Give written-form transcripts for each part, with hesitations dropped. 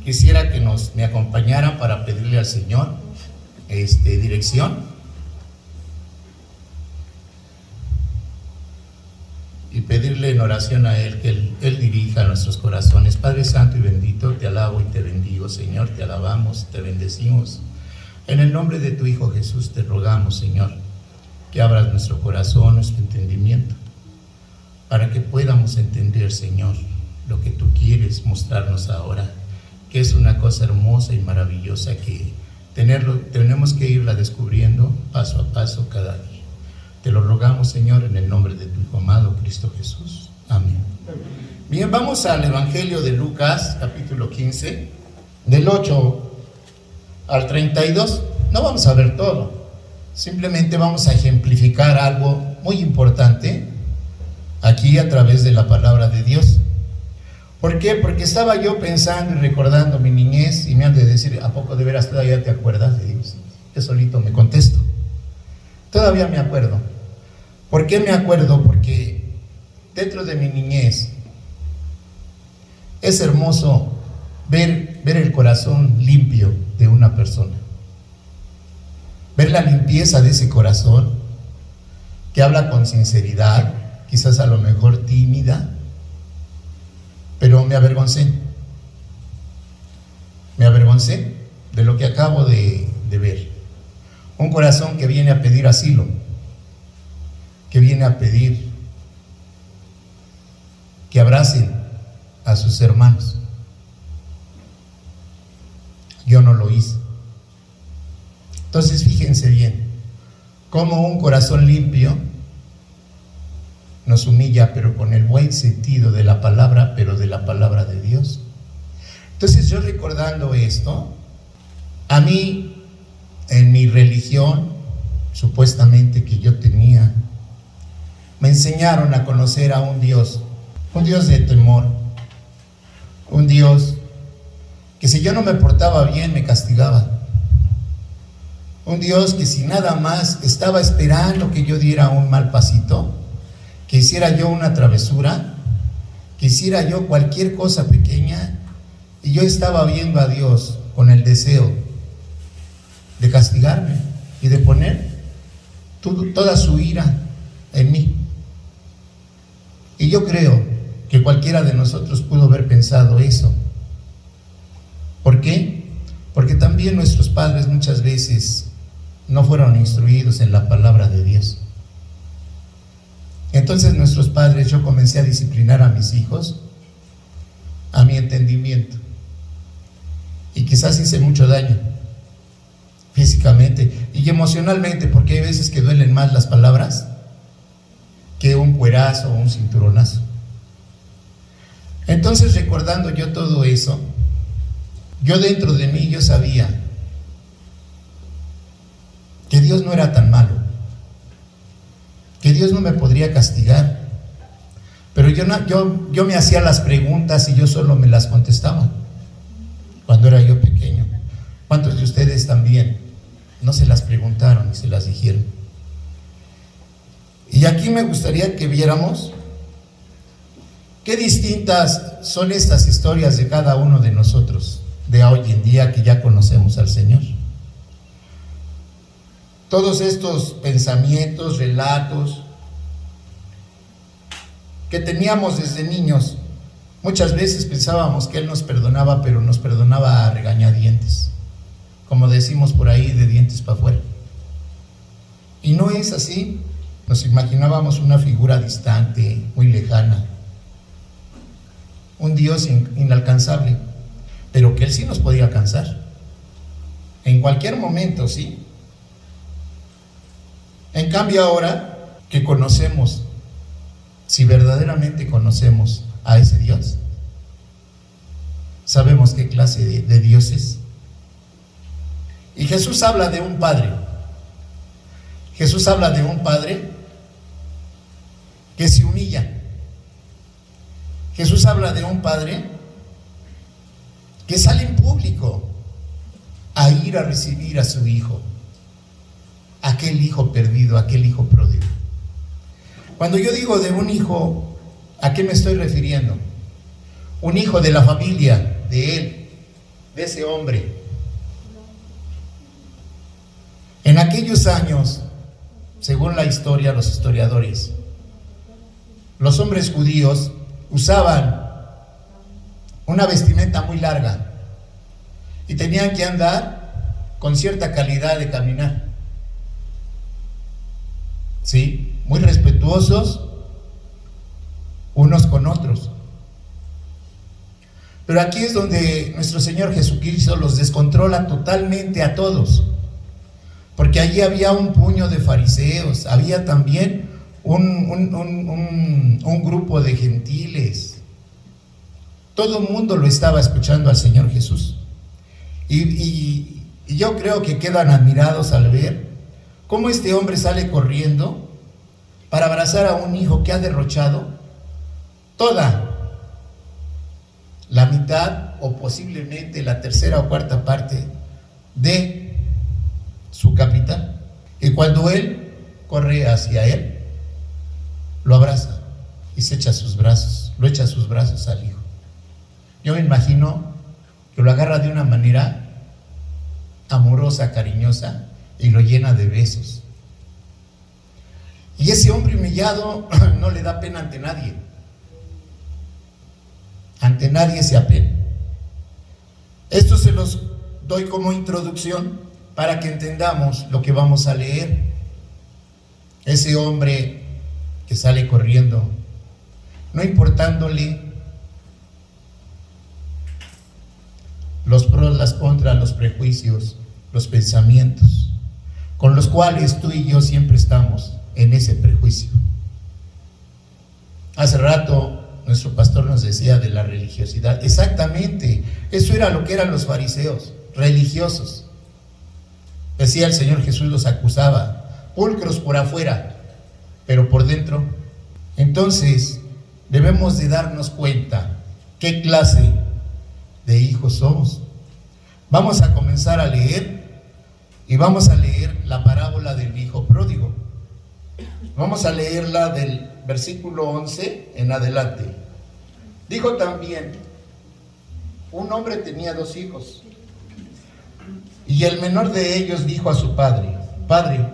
quisiera que me acompañaran para pedirle al Señor dirección y pedirle en oración a Él que Él dirija nuestros corazones. Padre Santo y bendito, te alabo y te bendigo, Señor, te alabamos, te bendecimos. En el nombre de tu Hijo Jesús te rogamos, Señor, que abras nuestro corazón, nuestro entendimiento, para que podamos entender, Señor, lo que tú quieres mostrarnos ahora, que es una cosa hermosa y maravillosa que tenemos que irla descubriendo paso a paso cada día. Te lo rogamos, Señor, en el nombre de tu Hijo amado, Cristo Jesús. Amén. Bien, vamos al Evangelio de Lucas, capítulo 15, del 8 al 32. No vamos a ver todo, simplemente vamos a ejemplificar algo muy importante aquí a través de la palabra de Dios. ¿Por qué? Porque estaba yo pensando y recordando mi niñez y me han de decir, ¿a poco de veras todavía te acuerdas? Le digo, sí, yo solito me contesto. Todavía me acuerdo. ¿Por qué me acuerdo? Porque dentro de mi niñez es hermoso ver el corazón limpio de una persona. Ver la limpieza de ese corazón que habla con sinceridad, quizás a lo mejor tímida, pero me avergoncé. Me avergoncé de lo que acabo de ver. Un corazón que viene a pedir asilo, que viene a pedir que abracen a sus hermanos. Yo no lo hice. Entonces fíjense bien, cómo un corazón limpio nos humilla, pero con el buen sentido de la palabra, pero de la palabra de Dios. Entonces yo recordando esto, a mí en mi religión, supuestamente que yo tenía, me enseñaron a conocer a un Dios de temor, un Dios que si yo no me portaba bien me castigaba, un Dios que si nada más estaba esperando que yo diera un mal pasito, que hiciera yo una travesura, que hiciera yo cualquier cosa pequeña, y yo estaba viendo a Dios con el deseo de castigarme y de poner toda su ira en mí. Y yo creo que cualquiera de nosotros pudo haber pensado eso. ¿Por qué? Porque también nuestros padres muchas veces no fueron instruidos en la palabra de Dios. Entonces nuestros padres, yo comencé a disciplinar a mis hijos a mi entendimiento, y quizás hice mucho daño físicamente y emocionalmente, porque hay veces que duelen más las palabras que un cuerazo o un cinturonazo. Entonces, recordando yo todo eso, yo dentro de mí yo sabía que Dios no era tan malo, que Dios no me podría castigar, pero yo me hacía las preguntas y yo solo me las contestaba cuando era yo pequeño. ¿Cuántos de ustedes también no se las preguntaron y se las dijeron? Y aquí me gustaría que viéramos qué distintas son estas historias de cada uno de nosotros de hoy en día que ya conocemos al Señor. Todos estos pensamientos, relatos que teníamos desde niños, muchas veces pensábamos que Él nos perdonaba, pero nos perdonaba a regañadientes, como decimos por ahí, de dientes para afuera. Y no es así. Nos imaginábamos una figura distante, muy lejana, un Dios inalcanzable, pero que Él sí nos podía alcanzar en cualquier momento, sí. En cambio ahora que conocemos, si verdaderamente conocemos a ese Dios, sabemos qué clase de Dios es. Y Jesús habla de un padre. Jesús habla de un padre que se humilla. Jesús habla de un padre que sale en público a ir a recibir a su hijo, aquel hijo perdido, aquel hijo pródigo. Cuando yo digo de un hijo, ¿a qué me estoy refiriendo? Un hijo de la familia de él, de ese hombre. En aquellos años, según la historia, los historiadores, los hombres judíos usaban una vestimenta muy larga y tenían que andar con cierta calidad de caminar, ¿sí? Muy respetuosos unos con otros. Pero aquí es donde nuestro Señor Jesucristo los descontrola totalmente a todos, porque allí había un puño de fariseos, había también un grupo de gentiles. Todo el mundo lo estaba escuchando al Señor Jesús. Y yo creo que quedan admirados al ver cómo este hombre sale corriendo para abrazar a un hijo que ha derrochado toda la mitad o posiblemente la tercera o cuarta parte de su capital. Y cuando él corre hacia él, lo abraza y se echa a sus brazos, lo echa a sus brazos al hijo. Yo me imagino que lo agarra de una manera amorosa, cariñosa, y lo llena de besos. Y ese hombre humillado no le da pena ante nadie. Ante nadie se apena. Esto se los doy como introducción para que entendamos lo que vamos a leer. Ese hombre que sale corriendo, no importándole los pros, las contras, los prejuicios, los pensamientos, con los cuales tú y yo siempre estamos en ese prejuicio. Hace rato nuestro pastor nos decía de la religiosidad. Exactamente, eso era lo que eran los fariseos, religiosos. Decía el Señor Jesús, los acusaba, pulcros por afuera, pero por dentro. Entonces, debemos de darnos cuenta qué clase de hijos somos. Vamos a comenzar a leer y vamos a leer la parábola del hijo pródigo. Vamos a leerla del versículo 11 en adelante. Dijo también: un hombre tenía 2 hijos, y el menor de ellos dijo a su padre: Padre,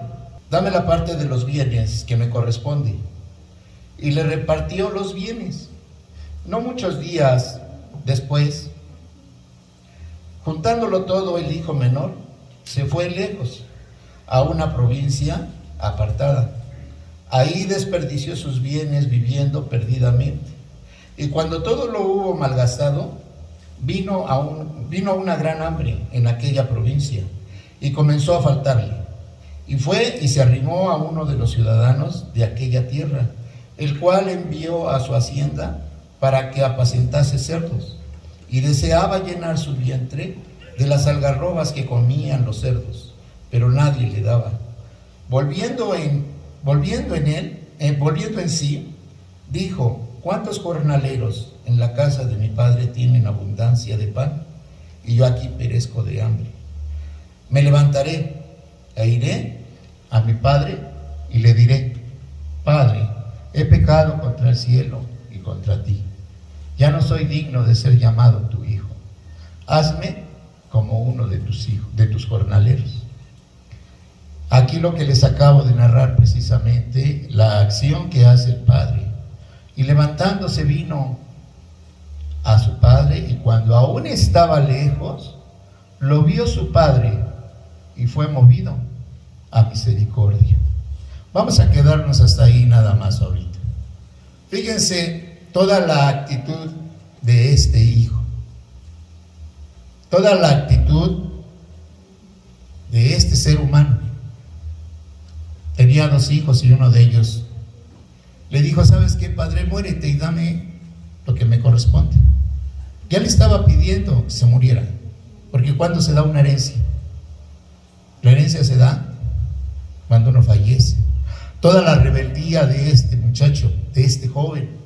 dame la parte de los bienes que me corresponde. Y le repartió los bienes. No muchos días después, juntándolo todo, el hijo menor se fue lejos, a una provincia apartada. Ahí desperdició sus bienes viviendo perdidamente. Y cuando todo lo hubo malgastado, vino una gran hambre en aquella provincia y comenzó a faltarle. Y fue y se arrimó a uno de los ciudadanos de aquella tierra, el cual envió a su hacienda para que apacentase cerdos, y deseaba llenar su vientre de las algarrobas que comían los cerdos, pero nadie le daba. Volviendo en sí, dijo: ¿cuántos jornaleros en la casa de mi padre tienen abundancia de pan? Y yo aquí perezco de hambre. Me levantaré e iré a mi padre y le diré: Padre, he pecado contra el cielo y contra ti. Ya no soy digno de ser llamado tu hijo. Hazme como uno de tus hijos, de tus jornaleros. Aquí lo que les acabo de narrar precisamente, la acción que hace el padre. Y levantándose vino a su padre, y cuando aún estaba lejos, lo vio su padre y fue movido a misericordia. Vamos a quedarnos hasta ahí nada más ahorita. Fíjense toda la actitud de este hijo, toda la actitud de este ser humano. Tenía 2 hijos y uno de ellos le dijo: ¿sabes qué, padre? Muérete y dame lo que me corresponde. Ya le estaba pidiendo que se muriera, porque cuando se da una herencia, la herencia se da cuando uno fallece. Toda la rebeldía de este muchacho, de este joven.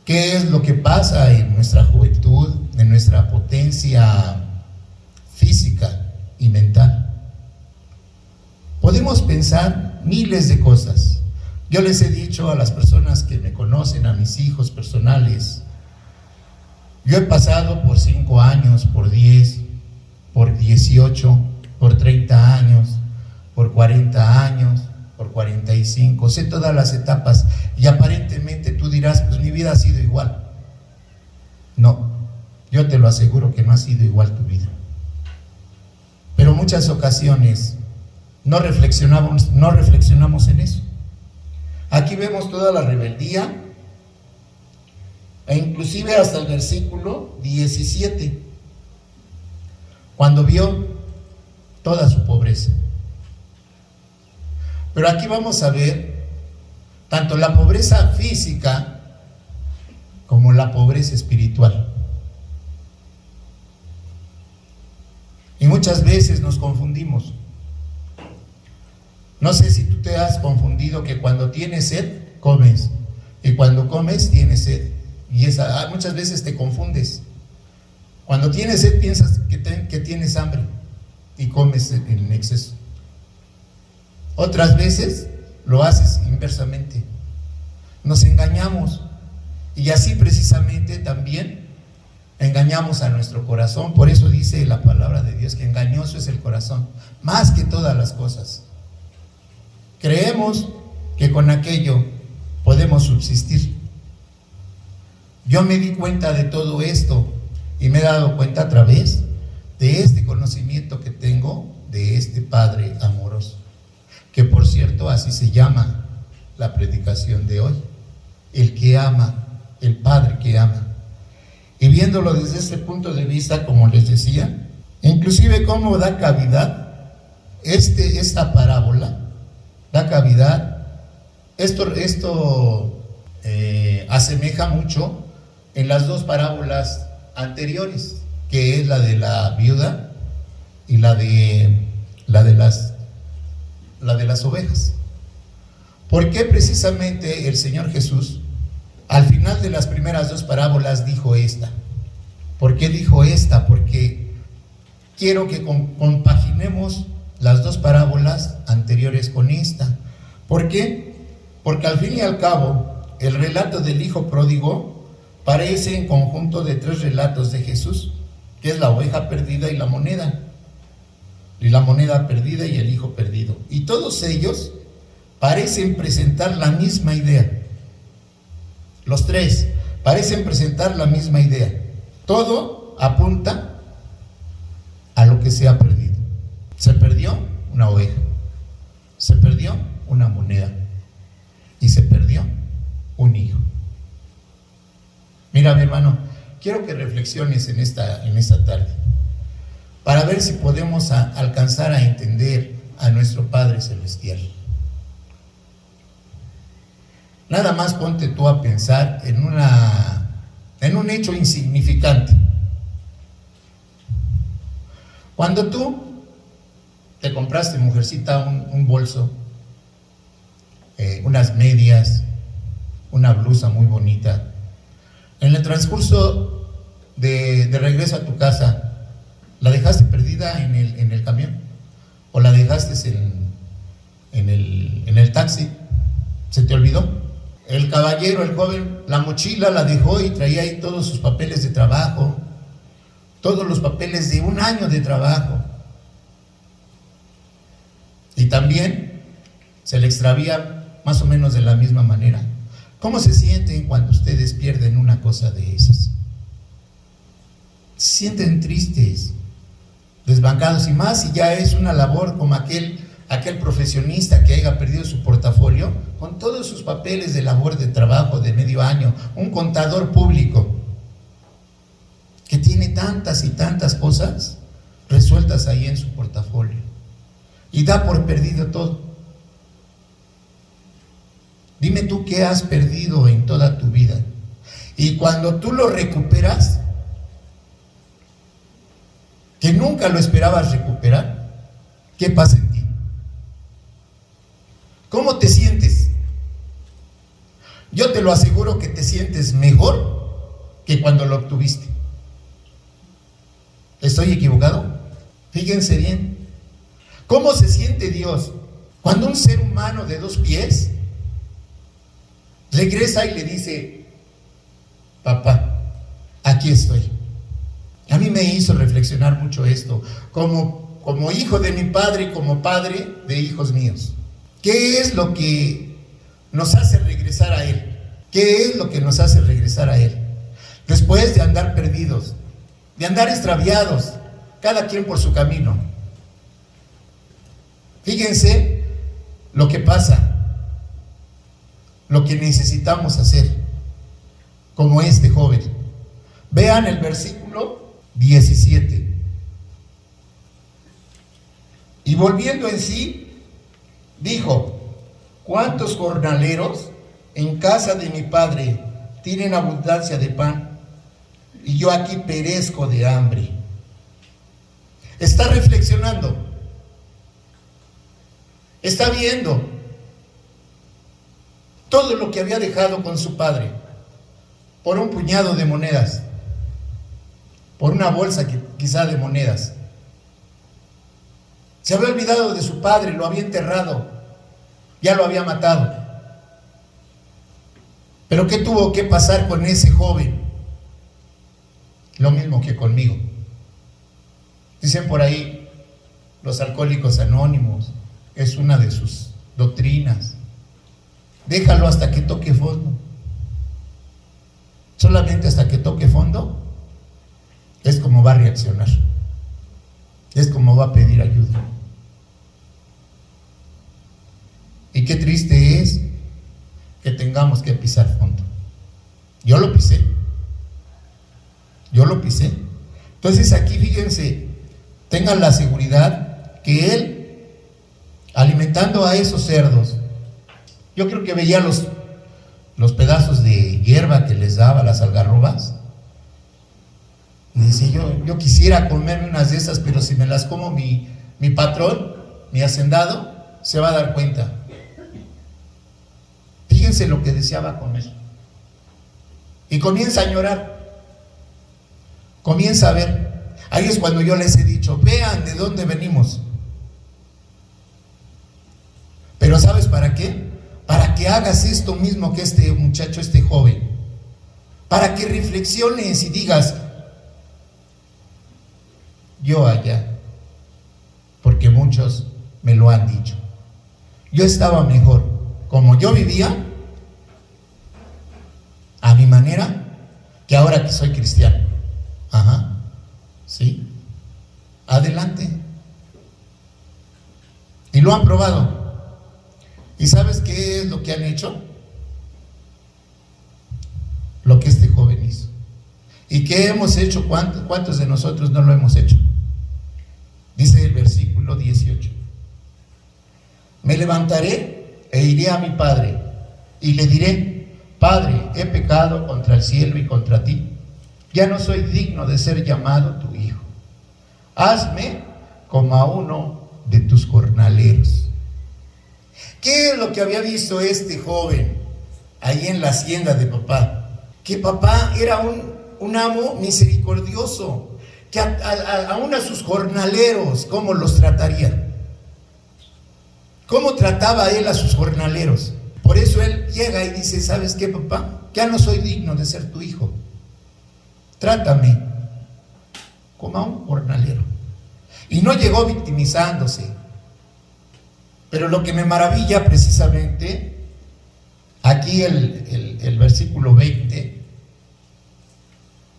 ¿Qué es lo que pasa en nuestra juventud, en nuestra potencia física y mental? Podemos pensar miles de cosas. Yo les he dicho a las personas que me conocen, a mis hijos personales, Yo he pasado por 5 años, por 10, por 18, por 30 años, por 40 años, por 45, sé todas las etapas y aparentemente tú dirás, pues mi vida ha sido igual. No, yo te lo aseguro que no ha sido igual tu vida. Pero muchas ocasiones no reflexionamos en eso. Aquí vemos toda la rebeldía e inclusive hasta el versículo 17, cuando vio toda su pobreza. Pero aquí vamos a ver tanto la pobreza física como la pobreza espiritual. Y muchas veces nos confundimos. No sé si tú te has confundido que cuando tienes sed, comes. Y cuando comes, tienes sed. Y muchas veces te confundes. Cuando tienes sed, piensas que tienes hambre y comes en exceso. Otras veces lo haces inversamente. Nos engañamos. Y así precisamente también engañamos a nuestro corazón. Por eso dice la palabra de Dios que engañoso es el corazón, más que todas las cosas. Creemos que con aquello podemos subsistir. Yo me di cuenta de todo esto y me he dado cuenta a través de este conocimiento que tengo de este Padre amoroso, que por cierto así se llama la predicación de hoy, el que ama, el Padre que ama. Y viéndolo desde este punto de vista, como les decía, inclusive cómo da cavidad esta parábola, da cavidad, esto asemeja mucho en las dos parábolas anteriores, que es la de la viuda y la de las ovejas. ¿Por qué precisamente el Señor Jesús al final de las primeras dos parábolas dijo esta? ¿Por qué dijo esta? Porque quiero que compaginemos las dos parábolas anteriores con esta. ¿Por qué? Porque al fin y al cabo el relato del hijo pródigo parece en conjunto de tres relatos de Jesús, que es la oveja perdida y la moneda perdida y el hijo perdido. Y todos ellos parecen presentar la misma idea. Los tres parecen presentar la misma idea. Todo apunta a lo que se ha perdido. Se perdió una oveja, se perdió una moneda y se perdió un hijo. Mira, mi hermano, quiero que reflexiones en esta tarde para ver si podemos alcanzar a entender a nuestro Padre Celestial. Nada más ponte tú a pensar en un hecho insignificante. Cuando tú te compraste, mujercita, un bolso, unas medias, una blusa muy bonita, en el transcurso de regreso a tu casa, ¿la dejaste perdida en el camión? ¿O la dejaste en el taxi? ¿Se te olvidó? El caballero, el joven, la mochila la dejó y traía ahí todos sus papeles de trabajo, todos los papeles de un año de trabajo. Y también se le extravía más o menos de la misma manera. ¿Cómo se sienten cuando ustedes pierden una cosa de esas? Se sienten tristes, desbancados, y más si ya es una labor como aquel profesionista que haya perdido su portafolio con todos sus papeles de labor de trabajo de medio año, un contador público que tiene tantas y tantas cosas resueltas ahí en su portafolio y da por perdido todo. Dime tú qué has perdido en toda tu vida, y cuando tú lo recuperas, que nunca lo esperabas recuperar, ¿qué pasa en ti? ¿Cómo te sientes? Yo te lo aseguro que te sientes mejor que cuando lo obtuviste. ¿Estoy equivocado? Fíjense bien. ¿Cómo se siente Dios cuando un ser humano de 2 pies regresa y le dice: papá, aquí aquí estoy. A mí me hizo reflexionar mucho esto, como hijo de mi padre y como padre de hijos míos. ¿Qué es lo que nos hace regresar a Él? ¿Qué es lo que nos hace regresar a Él? Después de andar perdidos, de andar extraviados, cada quien por su camino. Fíjense lo que pasa, lo que necesitamos hacer, como este joven. Vean el versículo 17. Y volviendo en sí, dijo: ¿cuántos jornaleros en casa de mi padre tienen abundancia de pan, y yo aquí perezco de hambre? Está reflexionando, está viendo todo lo que había dejado con su padre por un puñado de monedas, por una bolsa quizá de monedas. Se había olvidado de su padre, lo había enterrado, ya lo había matado. Pero ¿qué tuvo que pasar con ese joven? Lo mismo que conmigo. Dicen por ahí, los alcohólicos anónimos, es una de sus doctrinas. Déjalo hasta que toque fondo. Solamente hasta que toque fondo es como va a reaccionar, es como va a pedir ayuda. Y qué triste es que tengamos que pisar fondo. Yo lo pisé. Entonces aquí fíjense, tengan la seguridad que él, alimentando a esos cerdos, yo creo que veía los pedazos de hierba que les daba, las algarrobas, y dice: yo quisiera comerme unas de esas, pero si me las como mi patrón, mi hacendado, se va a dar cuenta. Fíjense lo que deseaba comer. Y comienza a llorar, comienza a ver. Ahí es cuando yo les he dicho: vean de dónde venimos. Pero ¿sabes para qué? Para que hagas esto mismo que este muchacho, este joven. Para que reflexiones y digas: yo allá, porque muchos me lo han dicho. Yo estaba mejor como yo vivía, a mi manera, que ahora que soy cristiano. Ajá, sí, adelante. Y lo han probado. ¿Y sabes qué es lo que han hecho? Lo que este joven hizo. ¿Y qué hemos hecho? ¿Cuántos de nosotros no lo hemos hecho? Dice el versículo 18: me levantaré e iré a mi padre y le diré: Padre, he pecado contra el cielo y contra ti. Ya no soy digno de ser llamado tu hijo. Hazme como a uno de tus jornaleros. ¿Qué es lo que había visto este joven ahí en la hacienda de papá? Que papá era un amo misericordioso, que aún a sus jornaleros, ¿cómo los trataría? ¿Cómo trataba él a sus jornaleros? Por eso él llega y dice: ¿sabes qué, papá? Ya no soy digno de ser tu hijo. Trátame como a un jornalero. Y no llegó victimizándose. Pero lo que me maravilla precisamente, aquí el versículo 20,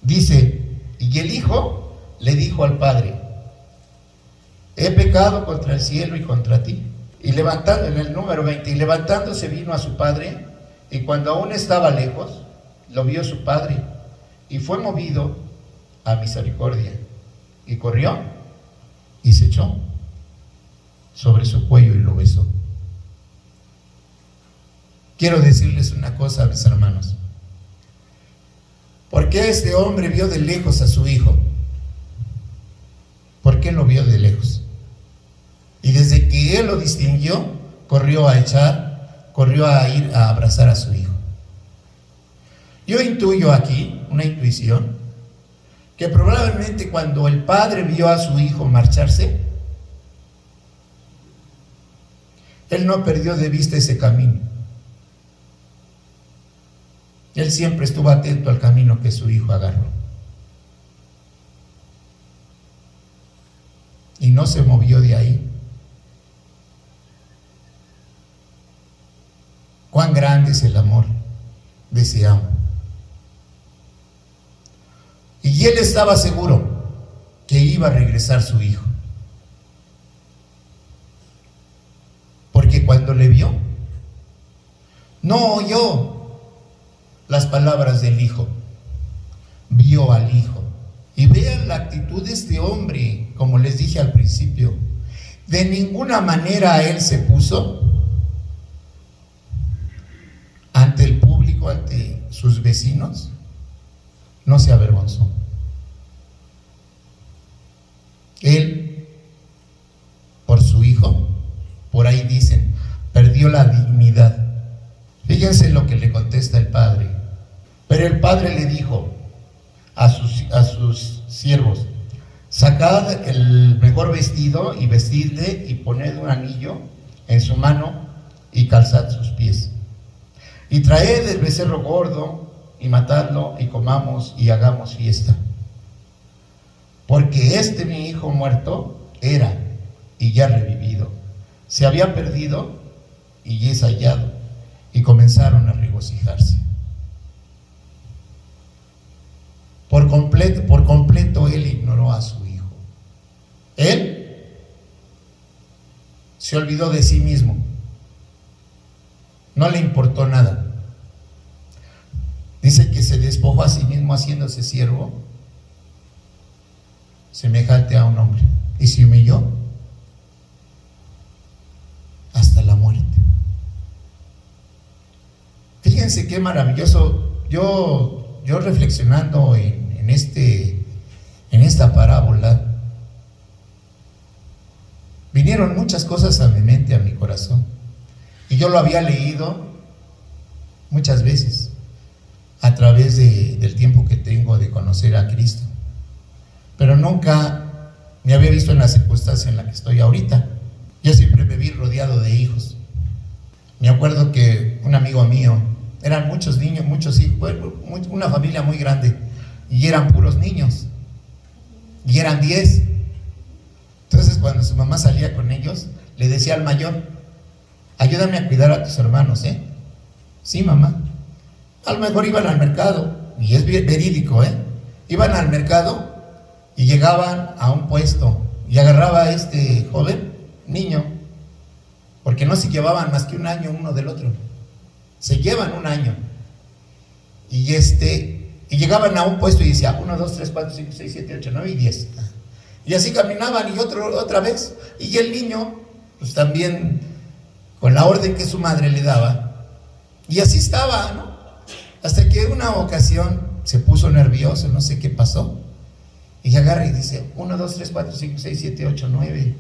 dice: y el hijo le dijo al padre: he pecado contra el cielo y contra ti. Y levantando, en el número 20, y levantándose vino a su padre, y cuando aún estaba lejos, lo vio su padre, y fue movido a misericordia, y corrió, y se echó sobre su cuello y lo besó. Quiero decirles una cosa, mis hermanos. ¿Por qué este hombre vio de lejos a su hijo? ¿Por qué lo vio de lejos? Y desde que él lo distinguió, corrió a ir a abrazar a su hijo. Yo intuyo aquí, una intuición, que probablemente cuando el padre vio a su hijo marcharse, él no perdió de vista ese camino. Él siempre estuvo atento al camino que su hijo agarró. y no se movió de ahí. Cuán grande es el amor de ese amo. Y él estaba seguro que iba a regresar su hijo. Porque cuando le vio, no oyó las palabras del hijo, vio al hijo. Y vean la actitud de este hombre, como les dije al principio. De ninguna manera él se puso ante el público, ante sus vecinos, no se avergonzó. Él, por su hijo, por ahí dicen, perdió la dignidad. Fíjense lo que le contesta el padre. Pero el padre le dijo a sus siervos: sacad el mejor vestido y vestidle y poned un anillo en su mano y calzad sus pies. Y traed el becerro gordo y matadlo y comamos y hagamos fiesta. Porque mi hijo muerto era y ya revivido. Se había perdido y es hallado. Y comenzaron a regocijarse. Por completo él ignoró a su hijo. Él se olvidó de sí mismo. No le importó nada. Dice que se despojó a sí mismo haciéndose siervo semejante a un hombre, y se humilló hasta la muerte. Fíjense qué maravilloso. Yo reflexionando en esta parábola, vinieron muchas cosas a mi mente, a mi corazón, y yo lo había leído muchas veces a través del tiempo que tengo de conocer a Cristo, pero nunca me había visto en la circunstancia en la que estoy ahorita. Yo siempre me vi rodeado de hijos. Me acuerdo que un amigo mío, eran muchos niños, muchos hijos, una familia muy grande, y eran puros niños, y eran 10. Entonces cuando su mamá salía con ellos, le decía al mayor: ayúdame a cuidar a tus hermanos, ¿eh? Sí, mamá. A lo mejor iban al mercado, y es verídico, iban al mercado y llegaban a un puesto, y agarraba a este joven, niño, porque no se llevaban más que un año uno del otro, se llevan un año, y llegaban a un puesto y decía 1, 2, 3, 4, 5, 6, 7, 8, 9 y 10, y así caminaban, y otra vez, y el niño pues también con la orden que su madre le daba, y así estaba, ¿no? Hasta que una ocasión se puso nervioso, no sé qué pasó, y agarra y dice 1, 2, 3, 4, 5, 6, 7, 8, 9.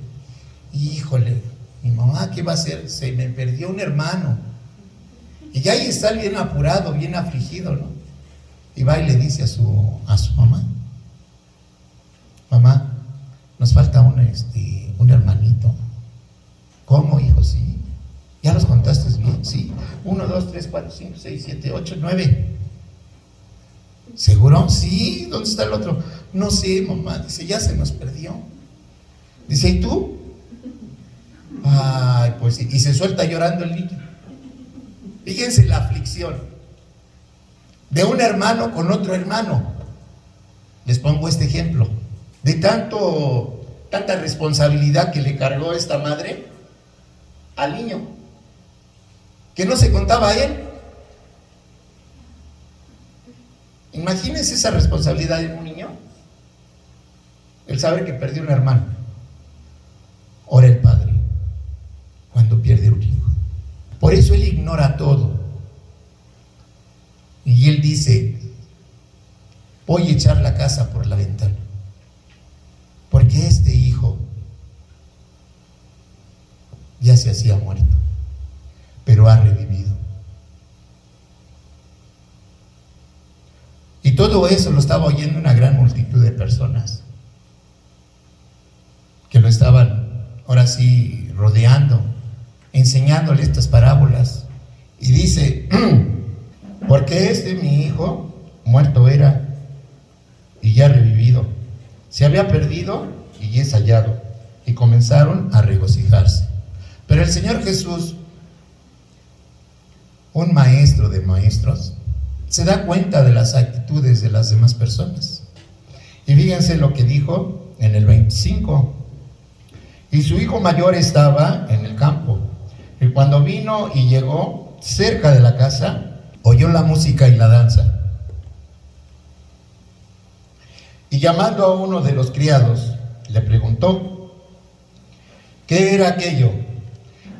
Híjole, mi mamá, ¿qué va a hacer? Se me perdió un hermano. Y ya ahí está bien apurado, bien afligido, ¿no? Y va y le dice a su mamá: mamá, nos falta un hermanito. ¿Cómo, hijo? Sí. ¿Ya los contaste bien? Sí. 1, 2, 3, 4, 5, 6, 7, 8, 9. ¿Seguro? Sí. ¿Dónde está el otro? No sé, mamá. Dice, ya se nos perdió. Dice, ¿y tú? Ay, pues sí. Y se suelta llorando el niño. Fíjense la aflicción de un hermano con otro hermano. Les pongo este ejemplo de tanta responsabilidad que le cargó esta madre al niño, que no se contaba a él. Imagínense esa responsabilidad de un niño, el saber que perdió un hermano. Ora el padre cuando pierde un hijo. Por eso él ignora todo. Y él dice, voy a echar la casa por la ventana, porque este hijo ya se hacía muerto, pero ha revivido. Y todo eso lo estaba oyendo una gran multitud de personas que lo estaban, ahora sí, rodeando, enseñándole estas parábolas. Y dice, porque mi hijo muerto era y ya revivido, se había perdido y es hallado, y comenzaron a regocijarse. Pero el Señor Jesús, un maestro de maestros, se da cuenta de las actitudes de las demás personas. Y fíjense lo que dijo en el 25. Y su hijo mayor estaba en el campo. Y cuando vino y llegó cerca de la casa, oyó la música y la danza. Y llamando a uno de los criados, le preguntó, ¿qué era aquello?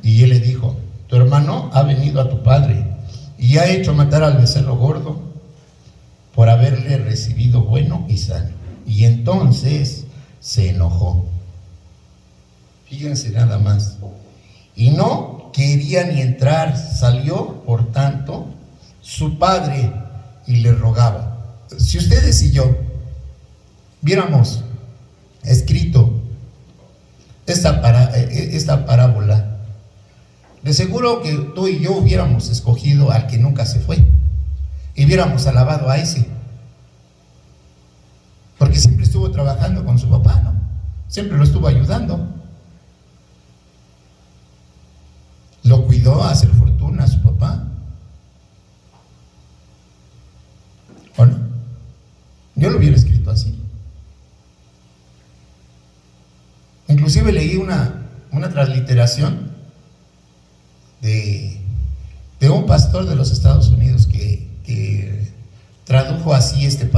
Y él le dijo, tu hermano ha venido a tu padre y ha hecho matar al becerro gordo por haberle recibido bueno y sano. Y entonces se enojó. Fíjense nada más. Y no quería ni entrar. Salió, por tanto, su padre y le rogaba. Si ustedes y yo viéramos escrito esta parábola, de seguro que tú y yo hubiéramos escogido al que nunca se fue y hubiéramos alabado a ese, porque siempre estuvo trabajando con su papá, ¿no? Siempre lo estuvo ayudando, lo cuidó a hacer fortuna a su papá, ¿o no? Yo lo hubiera escrito así. Inclusive leí una transliteración de un pastor de los Estados Unidos que tradujo así esta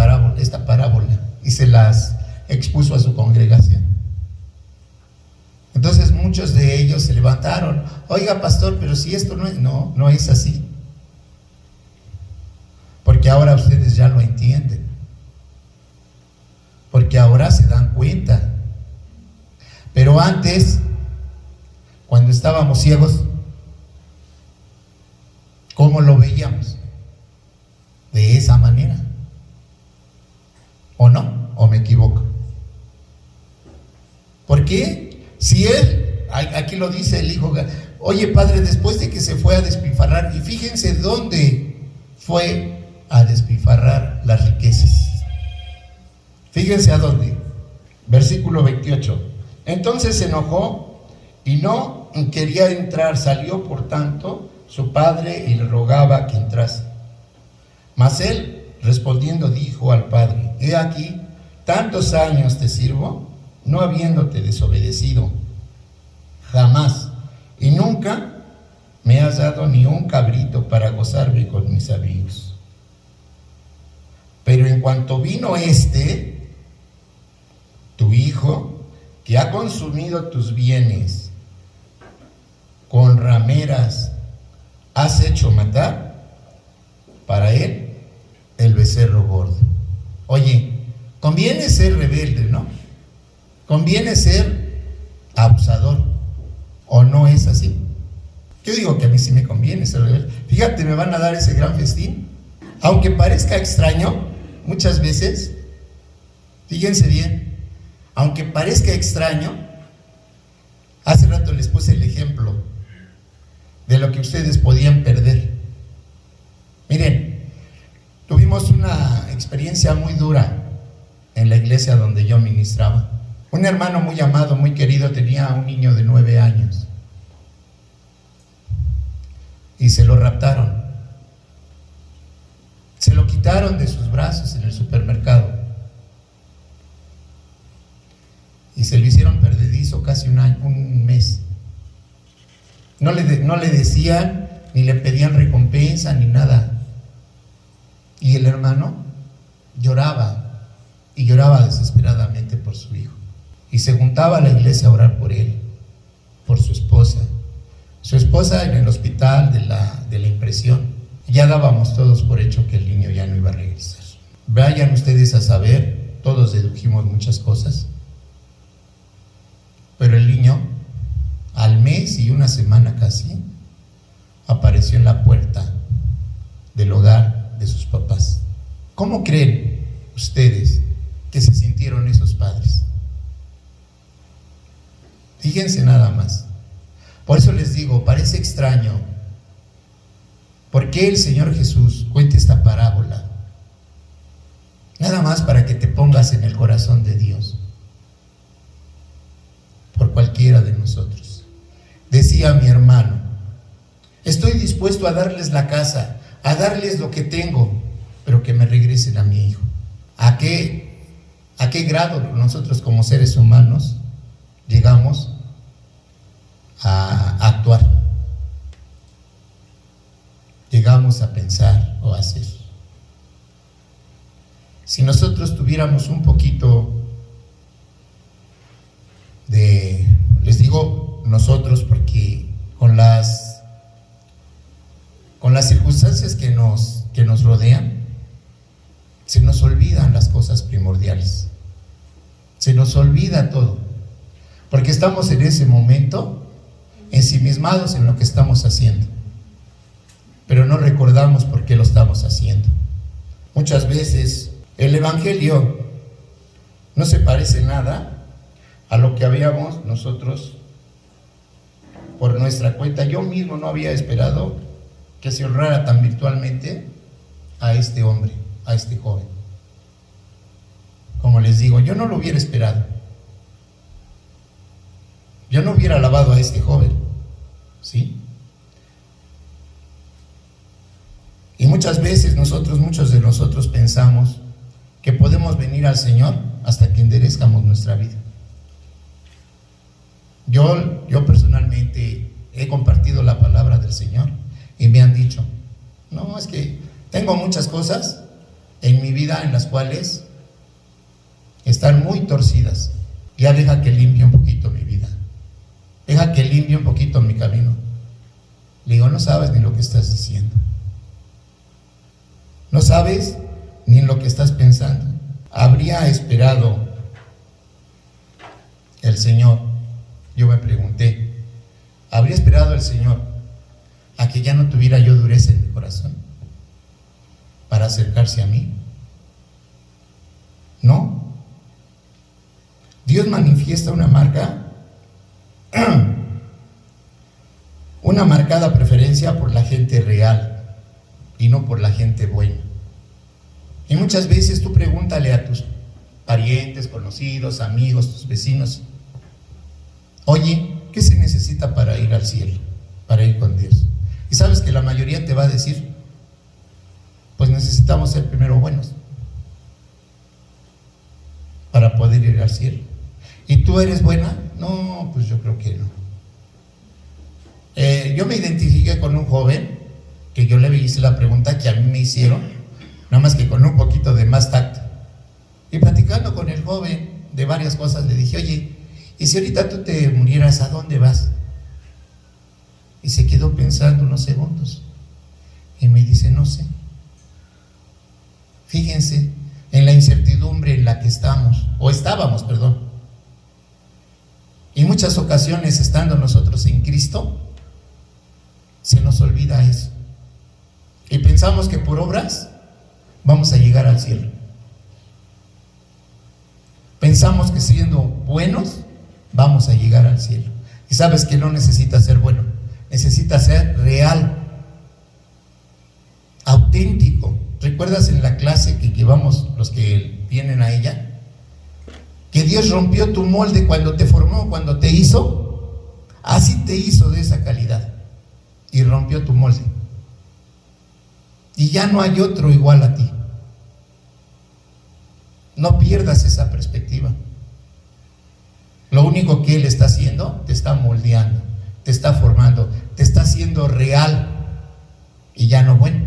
parábola y se las expuso a su congregación. Entonces muchos de ellos se levantaron, oiga pastor, pero si esto no es así, porque ahora ustedes ya lo entienden, porque ahora se dan cuenta. Pero antes, cuando estábamos ciegos, ¿cómo lo veíamos? De esa manera. ¿O no? ¿O me equivoco? ¿Por qué? Si él, aquí lo dice el hijo, oye padre, después de que se fue a despilfarrar, y fíjense dónde fue a despilfarrar las riquezas. Fíjense a dónde. Versículo 28. Entonces se enojó y no quería entrar. Salió por tanto su padre y le rogaba que entrase. Mas él respondiendo dijo al padre, he aquí, tantos años te sirvo, no habiéndote desobedecido jamás, y nunca me has dado ni un cabrito para gozarme con mis amigos. Pero en cuanto vino tu hijo, que ha consumido tus bienes, con rameras has hecho matar para él el becerro gordo. Oye, conviene ser rebelde, ¿no? Conviene ser abusador, ¿o no es así? Yo digo que a mí sí me conviene ser rebelde. Fíjate, me van a dar ese gran festín, aunque parezca extraño, muchas veces, fíjense bien, aunque parezca extraño, hace rato les puse el ejemplo de lo que ustedes podían perder. Miren, tuvimos una experiencia muy dura en la iglesia donde yo ministraba. Un hermano muy amado, muy querido, tenía un niño de 9 años y se lo raptaron. Se lo quitaron de sus brazos en el supermercado y se lo hicieron perdedizo casi un mes. No le decían, ni le pedían recompensa, ni nada. Y el hermano lloraba, y lloraba desesperadamente por su hijo. Y se juntaba a la iglesia a orar por él, por su esposa. Su esposa en el hospital de la impresión. Ya dábamos todos por hecho que el niño ya no iba a regresar. Vayan ustedes a saber, todos dedujimos muchas cosas. Pero el niño, al mes y una semana casi, apareció en la puerta del hogar de sus papás. ¿Cómo creen ustedes que se sintieron esos padres? Fíjense nada más. Por eso les digo, parece extraño. ¿Por qué el Señor Jesús cuenta esta parábola? Nada más para que te pongas en el corazón de Dios. por cualquiera de nosotros. Decía mi hermano, estoy dispuesto a darles la casa, a darles lo que tengo, pero que me regresen a mi hijo. ¿A qué grado nosotros como seres humanos llegamos a actuar? Llegamos a pensar o a hacer. Si nosotros tuviéramos un poquito de, les digo nosotros porque con las circunstancias que nos rodean, se nos olvidan las cosas primordiales, se nos olvida todo, porque estamos en ese momento ensimismados en lo que estamos haciendo, pero no recordamos por qué lo estamos haciendo. Muchas veces el Evangelio no se parece nada a lo que habíamos nosotros por nuestra cuenta. Yo mismo no había esperado que se honrara tan virtualmente a este hombre, a este joven. Como les digo, yo no lo hubiera esperado. Yo no hubiera alabado a este joven, ¿sí? Y muchas veces muchos de nosotros pensamos que podemos venir al Señor hasta que enderezcamos nuestra vida. Yo personalmente he compartido la palabra del Señor y me han dicho, no, es que tengo muchas cosas en mi vida en las cuales están muy torcidas. Ya deja que limpie un poquito mi vida, deja que limpie un poquito mi camino. Le digo, no sabes ni lo que estás diciendo, no sabes ni en lo que estás pensando. ¿Habría esperado el Señor? Yo me pregunté, ¿habría esperado el Señor a que ya no tuviera yo dureza en mi corazón para acercarse a mí? No. Dios manifiesta una marcada preferencia por la gente real y no por la gente buena. Y muchas veces tú pregúntale a tus parientes, conocidos, amigos, tus vecinos, oye, ¿qué se necesita para ir al cielo, para ir con Dios? Y sabes que la mayoría te va a decir, pues necesitamos ser primero buenos para poder ir al cielo. ¿Y tú eres buena? No, pues yo creo que no. Yo me identifiqué con un joven que yo le hice la pregunta que a mí me hicieron, nada más que con un poquito de más tacto. Y platicando con el joven de varias cosas, le dije, oye, ¿y si ahorita tú te murieras, a dónde vas? Y se quedó pensando unos segundos y me dice, no sé. Fíjense en la incertidumbre en la que estábamos, perdón. Y muchas ocasiones, estando nosotros en Cristo, se nos olvida eso. Y pensamos que por obras vamos a llegar al cielo. Pensamos que siendo buenos vamos a llegar al cielo. Y sabes que no necesitas ser bueno, necesitas ser real, auténtico. ¿Recuerdas en la clase que llevamos los que vienen a ella? Que Dios rompió tu molde cuando te formó, cuando te hizo. Así te hizo de esa calidad y rompió tu molde. Y ya no hay otro igual a ti. No pierdas esa perspectiva. Lo único que Él está haciendo, te está moldeando, te está formando, te está haciendo real y ya no bueno.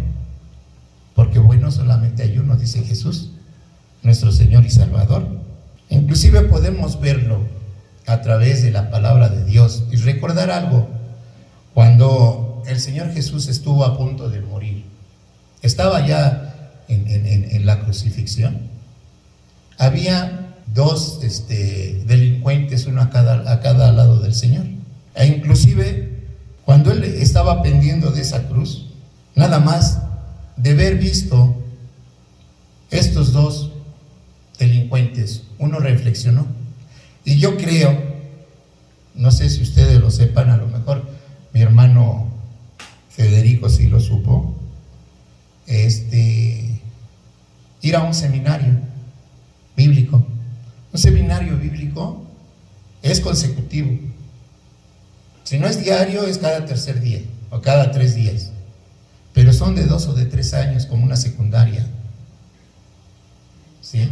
Porque bueno solamente hay uno, dice Jesús, nuestro Señor y Salvador. Inclusive podemos verlo a través de la palabra de Dios y recordar algo. Cuando el Señor Jesús estuvo a punto de morir, estaba ya en la crucifixión, había dos delincuentes, uno a cada lado del Señor. E inclusive cuando Él estaba pendiendo de esa cruz, nada más de haber visto estos dos delincuentes, uno reflexionó. Y yo creo, no sé si ustedes lo sepan, a lo mejor mi hermano Federico sí lo supo, ir a un seminario bíblico. Un seminario bíblico es consecutivo. Si no es diario, es cada tercer día o cada 3 días. Pero son de 2 o de 3 años, como una secundaria. ¿Sí?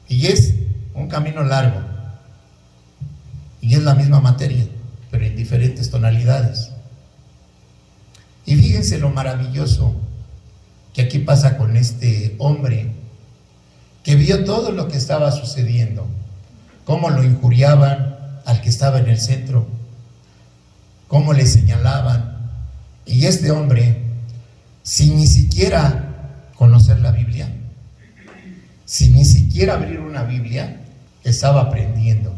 Y es un camino largo. Y es la misma materia, pero en diferentes tonalidades. Y fíjense lo maravilloso que aquí pasa con este hombre que vio todo lo que estaba sucediendo, cómo lo injuriaban al que estaba en el centro, cómo le señalaban. Y este hombre, sin ni siquiera conocer la Biblia, sin ni siquiera abrir una Biblia, estaba aprendiendo,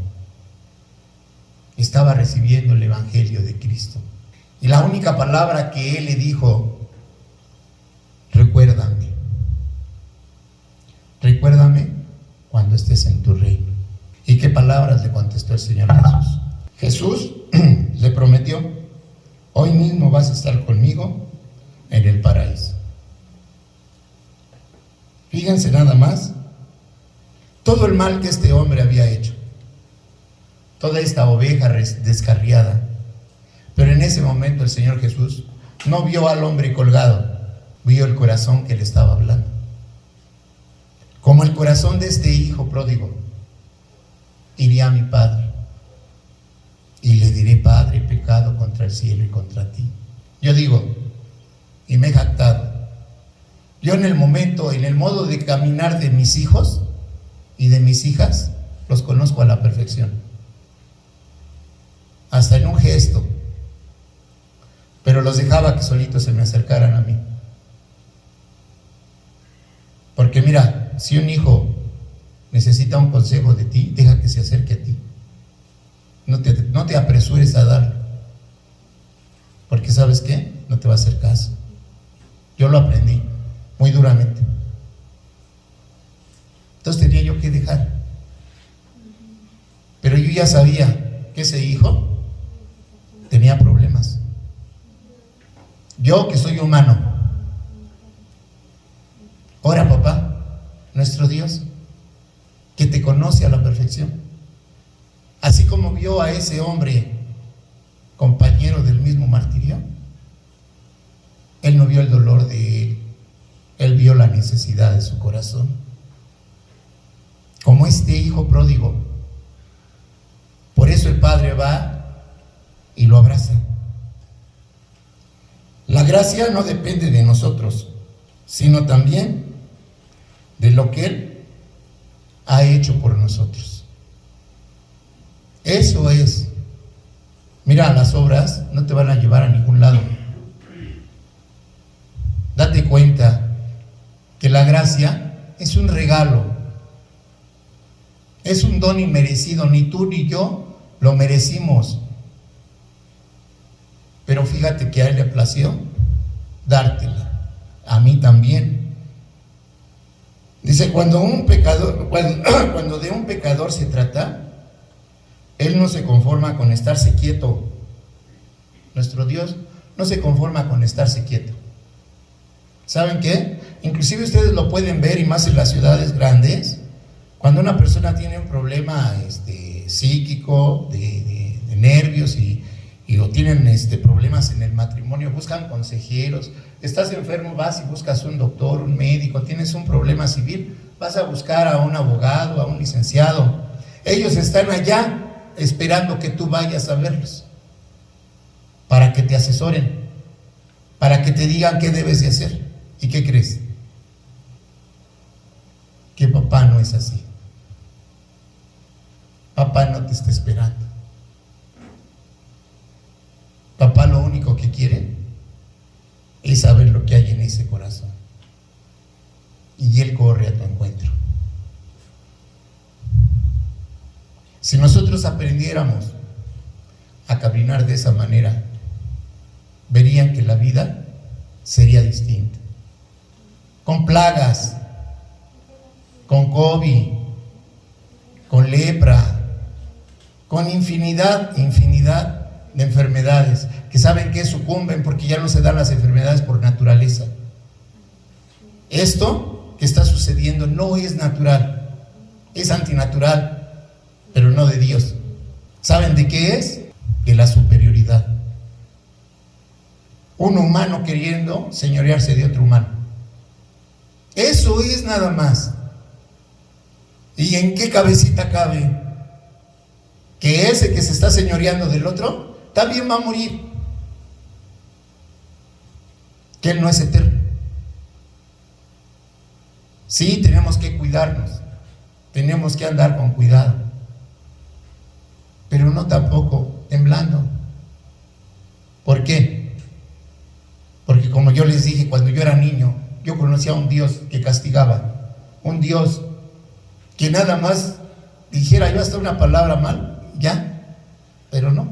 estaba recibiendo el Evangelio de Cristo. Y la única palabra que él le dijo: recuérdame, recuérdame cuando estés en tu reino. ¿Y qué palabras le contestó el Señor Jesús? Jesús le prometió: hoy mismo vas a estar conmigo en el paraíso. Fíjense nada más todo el mal que este hombre había hecho, toda esta oveja descarriada. Pero en ese momento el Señor Jesús no vio al hombre colgado, vio el corazón que le estaba hablando, como el corazón de este hijo pródigo. Iré a mi padre y le diré: Padre, he pecado contra el cielo y contra ti. Yo digo, y me he jactado, yo en el momento, en el modo de caminar de mis hijos y de mis hijas, los conozco a la perfección, hasta en un gesto, pero los dejaba que solitos se me acercaran a mí. Porque mira, si un hijo necesita un consejo de ti, deja que se acerque a ti. No te apresures a darlo, porque ¿sabes qué? No te va a hacer caso. Yo lo aprendí muy duramente. Entonces tenía yo que dejar. Pero yo ya sabía que ese hijo tenía problemas. Yo, que soy humano, ora, papá, nuestro Dios, que te conoce a la perfección, así como vio a ese hombre compañero del mismo martirio. Él no vio el dolor de él, él vio la necesidad de su corazón, como este hijo pródigo. Por eso el Padre va y lo abraza. La gracia no depende de nosotros, sino también de lo que Él ha hecho por nosotros. Eso es. Mira, las obras no te van a llevar a ningún lado. Date cuenta que la gracia es un regalo, es un don inmerecido. Ni tú ni yo lo merecimos, pero fíjate que a Él le plació dártela, a mí también. Dice, cuando de un pecador se trata, Él no se conforma con estarse quieto. Nuestro Dios no se conforma con estarse quieto. ¿Saben qué? Inclusive ustedes lo pueden ver, y más en las ciudades grandes, cuando una persona tiene un problema psíquico, de nervios, o tienen problemas en el matrimonio, buscan consejeros. Estás enfermo, vas y buscas un doctor, un médico. Tienes un problema civil, vas a buscar a un abogado, a un licenciado. Ellos están allá esperando que tú vayas a verlos, para que te asesoren, para que te digan qué debes de hacer. ¿Y qué crees? Que papá no es así. Papá no te está esperando. Papá lo único que quiere es saber lo que hay en ese corazón, y Él corre a tu encuentro. Si nosotros aprendiéramos a caminar de esa manera, verían que la vida sería distinta. Con plagas, con COVID, con lepra, con infinidad de enfermedades, que saben que sucumben porque ya no se dan las enfermedades por naturaleza. Esto que está sucediendo no es natural, es antinatural, pero no de Dios. ¿Saben de qué es? De la superioridad. Un humano queriendo señorearse de otro humano. Eso es nada más. ¿Y en qué cabecita cabe que ese que se está señoreando del otro también va a morir? Que él no es eterno. Sí, tenemos que cuidarnos, tenemos que andar con cuidado, pero no tampoco temblando. ¿Por qué? Porque como yo les dije, cuando yo era niño, yo conocía a un Dios que castigaba, un Dios que nada más dijera yo hasta una palabra mal, ya, pero no.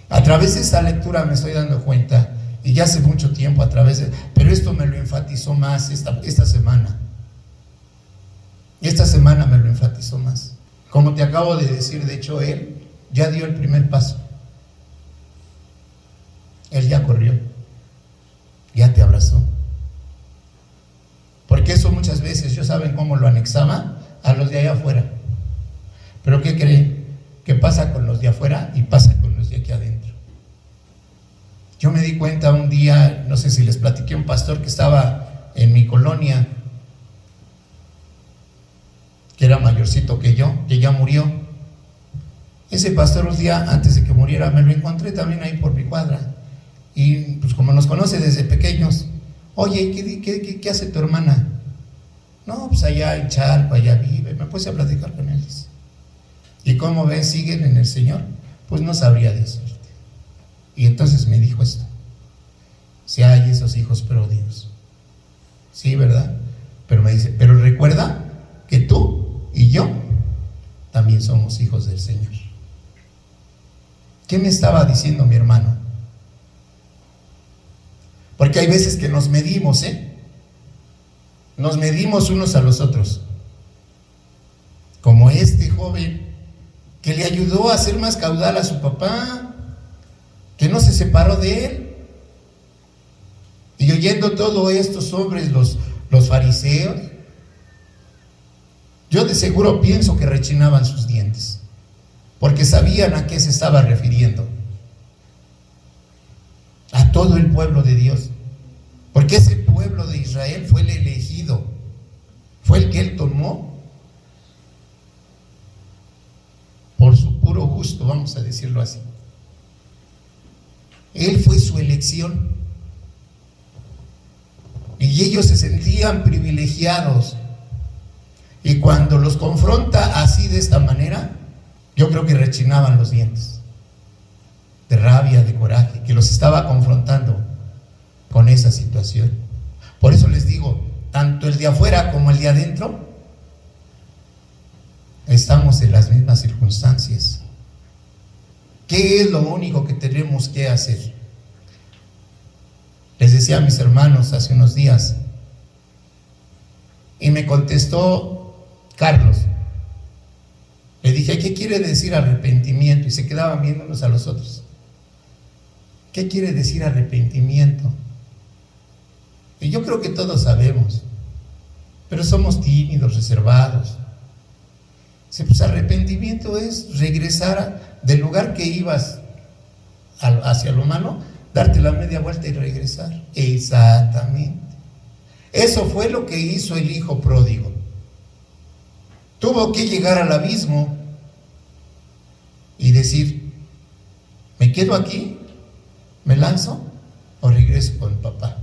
A través de esta lectura me estoy dando cuenta, y ya hace mucho tiempo pero esto me lo enfatizó más esta semana. Esta semana me lo enfatizó más. Como te acabo de decir, de hecho, él ya dio el primer paso. Él ya corrió, ya te abrazó. Porque eso muchas veces, yo saben cómo lo anexaba a los de allá afuera. Pero ¿qué creen? Que pasa con los de afuera y pasa con los de aquí adentro. Yo me di cuenta un día, no sé si les platiqué, un pastor que estaba en mi colonia, que era mayorcito que yo, que ya murió. Ese pastor, un día antes de que muriera, me lo encontré también ahí por mi cuadra. Y pues como nos conoce desde pequeños, oye, ¿qué hace tu hermana? No, pues allá en Chalco, allá vive. Me puse a platicar con él. ¿Y cómo ven? ¿Siguen en el Señor? Pues no sabría decirte. Y entonces me dijo esto: si hay esos hijos pródigos. Sí, ¿verdad? Pero me dice, pero recuerda que tú y yo también somos hijos del Señor. ¿Qué me estaba diciendo mi hermano? Porque hay veces que nos medimos, nos medimos unos a los otros. Como este joven que le ayudó a hacer más caudal a su papá, que no se separó de él. Y oyendo todo estos hombres, los fariseos, yo de seguro pienso que rechinaban sus dientes, porque sabían a qué se estaba refiriendo. A todo el pueblo de Dios. Porque ese pueblo de Israel fue el elegido, fue el que él tomó por su puro gusto, vamos a decirlo así. Él fue su elección. Y ellos se sentían privilegiados. Y cuando los confronta así, de esta manera, yo creo que rechinaban los dientes, de rabia, de coraje, que los estaba confrontando con esa situación. Por eso les digo, tanto el de afuera como el de adentro, estamos en las mismas circunstancias. ¿Qué es lo único que tenemos que hacer? Les decía a mis hermanos hace unos días, y me contestó Carlos. Le dije, ¿qué quiere decir arrepentimiento? Y se quedaban viendo unos a los otros. ¿Qué quiere decir arrepentimiento? Y yo creo que todos sabemos, pero somos tímidos, reservados. Pues arrepentimiento es regresar del lugar que ibas hacia lo malo, darte la media vuelta y regresar. Exactamente. Eso fue lo que hizo el hijo pródigo. Tuvo que llegar al abismo y decir, ¿me quedo aquí? ¿Me lanzo? ¿O regreso con papá?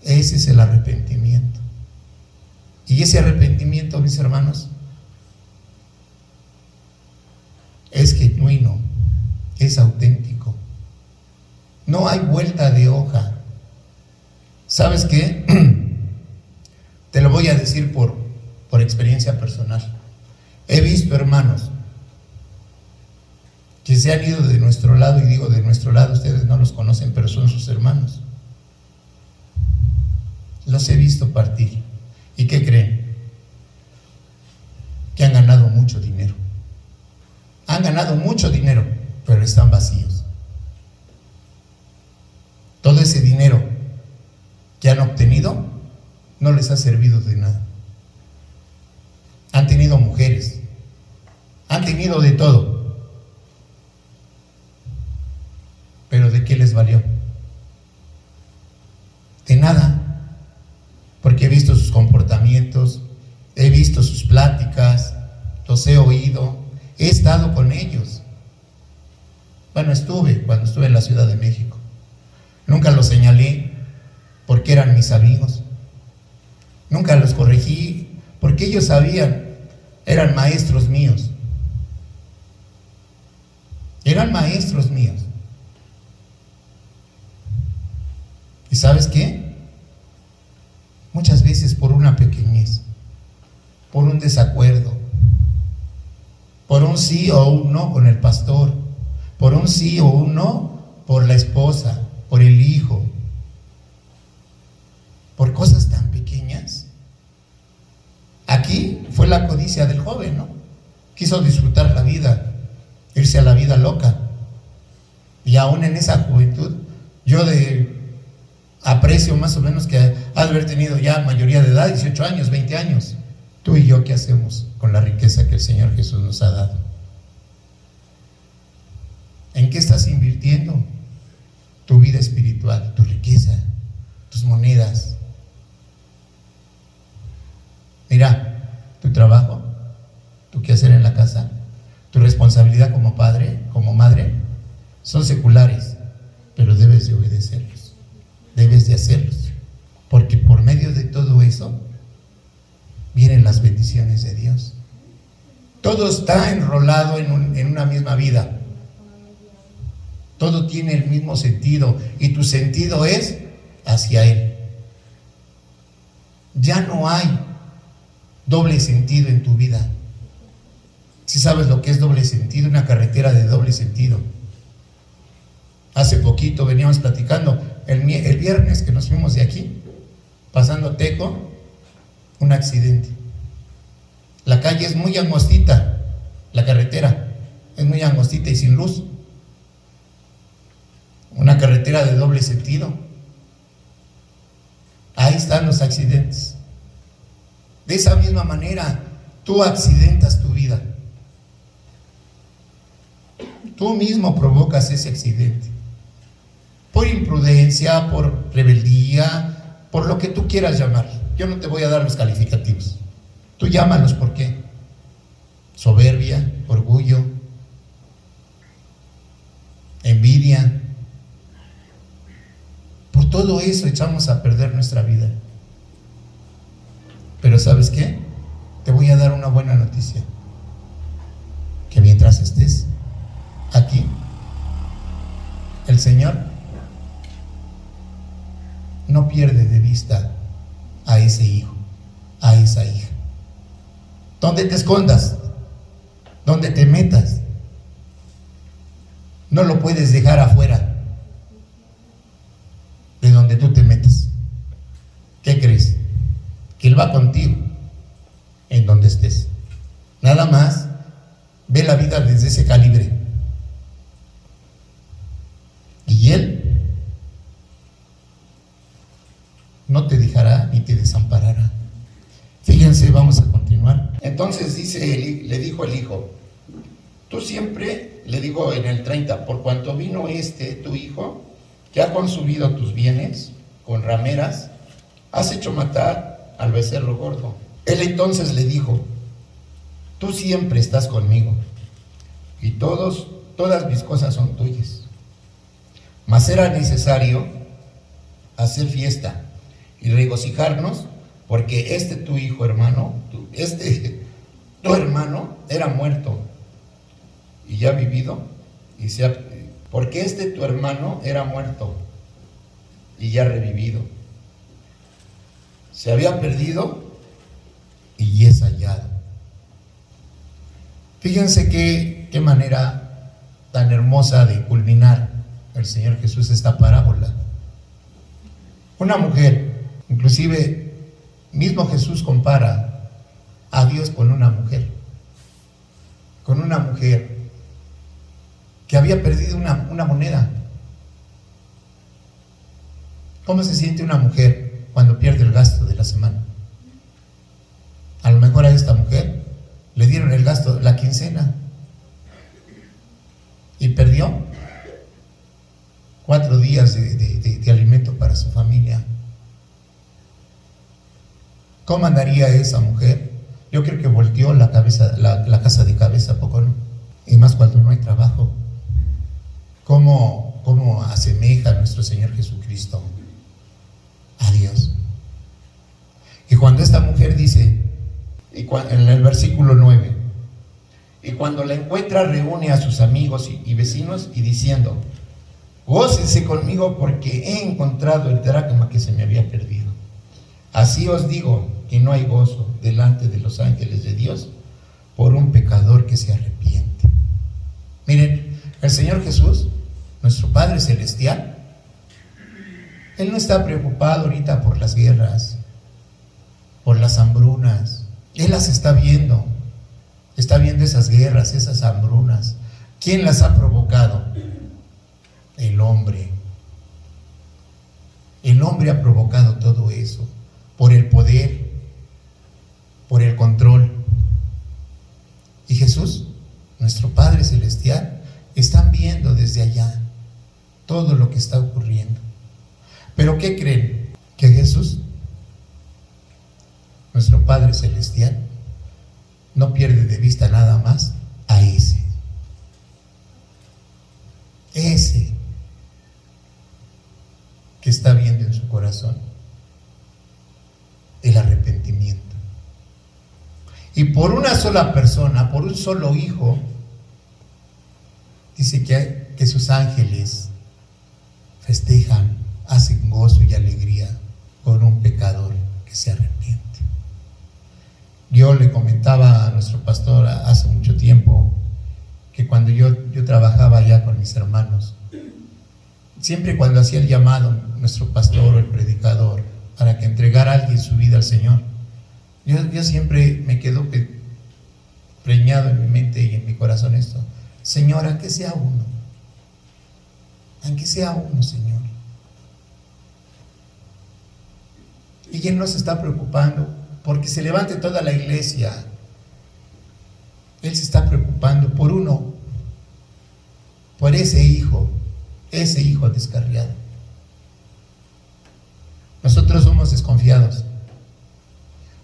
Ese es el arrepentimiento. Y ese arrepentimiento, mis hermanos, es genuino, es auténtico. No hay vuelta de hoja. ¿Sabes qué? Te lo voy a decir por experiencia personal. He visto hermanos que se han ido de nuestro lado, y digo de nuestro lado, ustedes no los conocen, pero son sus hermanos. Los he visto partir. ¿Y qué creen? Que han ganado mucho dinero. Han ganado mucho dinero, pero están vacíos. Todo ese dinero que han obtenido no les ha servido de nada. Han tenido mujeres, tenido de todo. Pero ¿de qué les valió? De nada. Porque he visto sus comportamientos, he visto sus pláticas, los he oído, he estado con ellos. Bueno, cuando estuve en la Ciudad de México. Nunca los señalé porque eran mis amigos. Nunca los corregí porque ellos sabían, eran maestros míos. Eran maestros míos. ¿Y sabes qué? Muchas veces por una pequeñez, por un desacuerdo, por un sí o un no con el pastor, por un sí o un no por la esposa, por el hijo, por cosas tan pequeñas. Aquí fue la codicia del joven, ¿no? Quiso disfrutar la vida, irse a la vida loca. Y aún en esa juventud, yo aprecio más o menos que ha de haber tenido ya mayoría de edad, 18 años, 20 años. Tú y yo, ¿qué hacemos con la riqueza que el Señor Jesús nos ha dado? ¿En qué estás invirtiendo tu vida espiritual, tu riqueza, tus monedas? Mira, tu trabajo, tu quehacer en la casa, tu responsabilidad como padre, como madre, son seculares, pero debes de obedecerlos, debes de hacerlos, porque por medio de todo eso vienen las bendiciones de Dios. Todo está enrolado en una misma vida. Todo tiene el mismo sentido y tu sentido es hacia Él. Ya no hay doble sentido en tu vida. Si sabes lo que es doble sentido, una carretera de doble sentido. Hace poquito veníamos platicando, el viernes que nos fuimos de aquí, pasando Teco, un accidente. La calle es muy angostita, la carretera es muy angostita y sin luz. Una carretera de doble sentido. Ahí están los accidentes. De esa misma manera, tú accidentas tu vida. Tú mismo provocas ese accidente. Por imprudencia, por rebeldía, por lo que tú quieras llamar. Yo no te voy a dar los calificativos. Tú llámalos, ¿por qué? Soberbia, orgullo, envidia. Por todo eso echamos a perder nuestra vida. Pero ¿sabes qué? Te voy a dar una buena noticia. Que mientras estés aquí, el Señor no pierde de vista a ese hijo, a esa hija. Donde te escondas, donde te metas, no lo puedes dejar afuera de donde tú te metes. ¿Qué crees? Que Él va contigo en donde estés. Nada más ve la vida desde ese calibre. Y Él no te dejará ni te desamparará. Fíjense, vamos a continuar. Entonces le dijo el hijo, tú siempre, le digo en el 30, por cuanto vino tu hijo, que ha consumido tus bienes con rameras, has hecho matar al becerro gordo. Él entonces le dijo, tú siempre estás conmigo, y todas mis cosas son tuyas. Mas era necesario hacer fiesta y regocijarnos, porque tu hijo hermano, tu hermano era muerto y ya ha vivido, porque tu hermano era muerto y ya ha revivido. Se había perdido y es hallado. Fíjense qué manera tan hermosa de culminar el Señor Jesús esta parábola. Una mujer, inclusive mismo Jesús compara a Dios con una mujer que había perdido una moneda. ¿Cómo se siente una mujer cuando pierde el gasto de la semana? A lo mejor a esta mujer le dieron el gasto, la quincena, perdió 4 días de alimento para su familia. ¿Cómo andaría esa mujer? Yo creo que volteó la casa de cabeza, ¿a poco no? Y más cuando no hay trabajo. ¿Cómo asemeja a nuestro Señor Jesucristo a Dios? Y cuando esta mujer dice, en el versículo 9, y cuando la encuentra reúne a sus amigos y vecinos y diciendo, gócense conmigo porque he encontrado el dracma que se me había perdido. Así os digo que no hay gozo delante de los ángeles de Dios por un pecador que se arrepiente. Miren, el Señor Jesús, nuestro Padre Celestial, Él no está preocupado ahorita por las guerras, por las hambrunas. Él las está viendo esas guerras, esas hambrunas. ¿Quién las ha provocado? El hombre. El hombre ha provocado todo eso por el poder, por el control. Y Jesús, nuestro Padre Celestial, están viendo desde allá todo lo que está ocurriendo. ¿Pero qué creen? Que Jesús, nuestro Padre Celestial, no pierde de vista nada más a ese que está viendo en su corazón el arrepentimiento. Y por una sola persona, por un solo hijo, dice que sus ángeles festejan, hacen gozo y alegría por un pecador que se arrepiente. Yo le comentaba a nuestro pastor hace mucho tiempo que cuando yo trabajaba allá con mis hermanos, siempre cuando hacía el llamado nuestro pastor o el predicador para que entregara a alguien su vida al Señor, yo siempre me quedo preñado en mi mente y en mi corazón esto: Señor, aunque sea uno, Señor. Y Él no se está preocupando porque se levante toda la iglesia. Él se está preocupando por uno, por ese hijo descarriado. Nosotros somos desconfiados.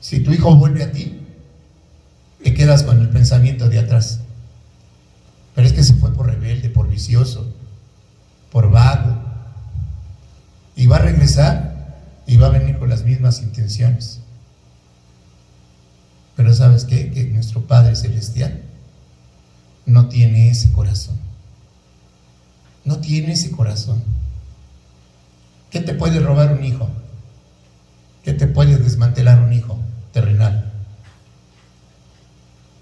Si tu hijo vuelve a ti, te quedas con el pensamiento de atrás. Pero es que se fue por rebelde, por vicioso, por vago, y va a regresar y va a venir con las mismas intenciones. Pero ¿sabes qué? Que nuestro Padre Celestial no tiene ese corazón. No tiene ese corazón. ¿Qué te puede robar un hijo? ¿Qué te puede desmantelar un hijo terrenal?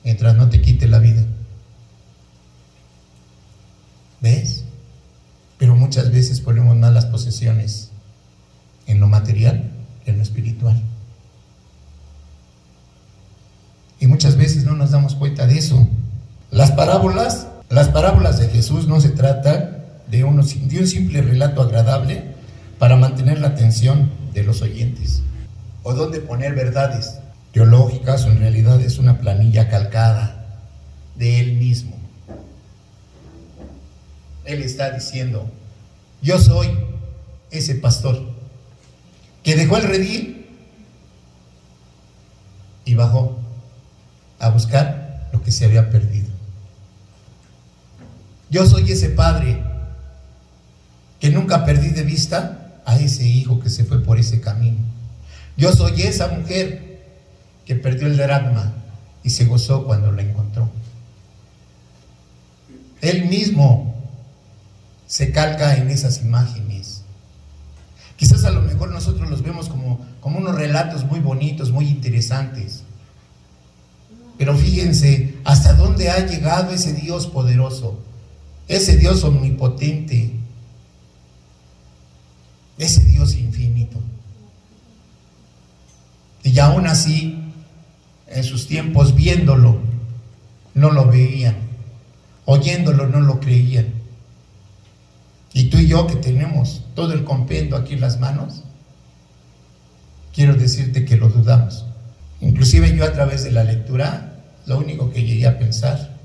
Mientras no te quite la vida. ¿Ves? Pero muchas veces ponemos más las posesiones en lo material que en lo espiritual. Y muchas veces no nos damos cuenta de eso. Las parábolas de Jesús no se tratan de un simple relato agradable para mantener la atención de los oyentes, o donde poner verdades teológicas, o en realidad es una planilla calcada de Él mismo. Él está diciendo: yo soy ese pastor que dejó el redil y bajó a buscar lo que se había perdido. Yo soy ese padre que nunca perdí de vista a ese hijo que se fue por ese camino. Yo soy esa mujer que perdió el dracma y se gozó cuando la encontró. Él mismo se calca en esas imágenes. Quizás a lo mejor nosotros los vemos como unos relatos muy bonitos, muy interesantes. Pero fíjense hasta dónde ha llegado ese Dios poderoso, ese Dios omnipotente, ese Dios infinito. Y aún así, en sus tiempos, viéndolo, no lo veían, oyéndolo, no lo creían. Y tú y yo, que tenemos todo el compendio aquí en las manos, quiero decirte que lo dudamos. Inclusive yo, a través de la lectura, lo único que llegué a pensar,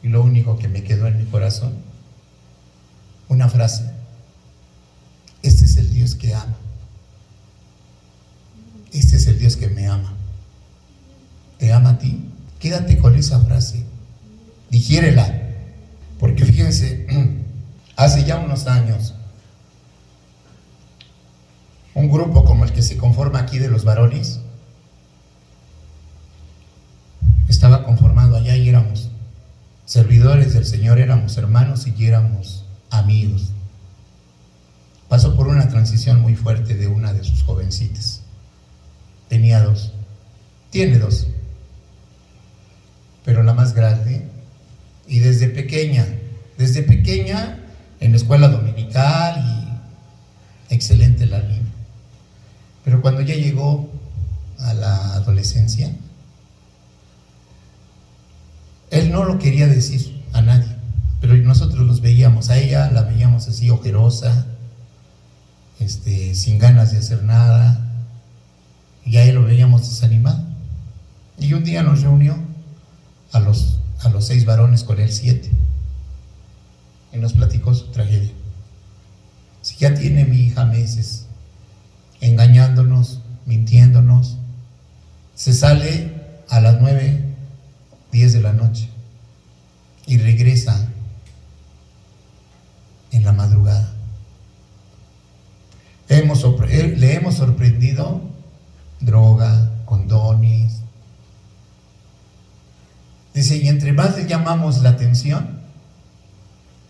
y lo único que me quedó en mi corazón, una frase: este es el Dios que ama, este es el Dios que me ama. ¿Te ama a ti? Quédate con esa frase, digiérela, porque fíjense, hace ya unos años, un grupo como el que se conforma aquí de los varones, estaba conformado allá y éramos servidores del Señor, éramos hermanos y éramos amigos. Pasó por una transición muy fuerte de una de sus jovencitas. Tenía dos, tiene dos, pero la más grande, y desde pequeña en la escuela dominical, y excelente la niña. Pero cuando ya llegó a la adolescencia, él no lo quería decir a nadie, pero nosotros los veíamos, a ella la veíamos así ojerosa, sin ganas de hacer nada, y a él lo veíamos desanimado. Y un día nos reunió a los 6 varones, con él 7, y nos platicó su tragedia. Si ya tiene mi hija meses engañándonos, mintiéndonos, se sale a las 9:10 de la noche y regresa en la madrugada. Le hemos sorprendido droga, condones. Dice, y entre más le llamamos la atención,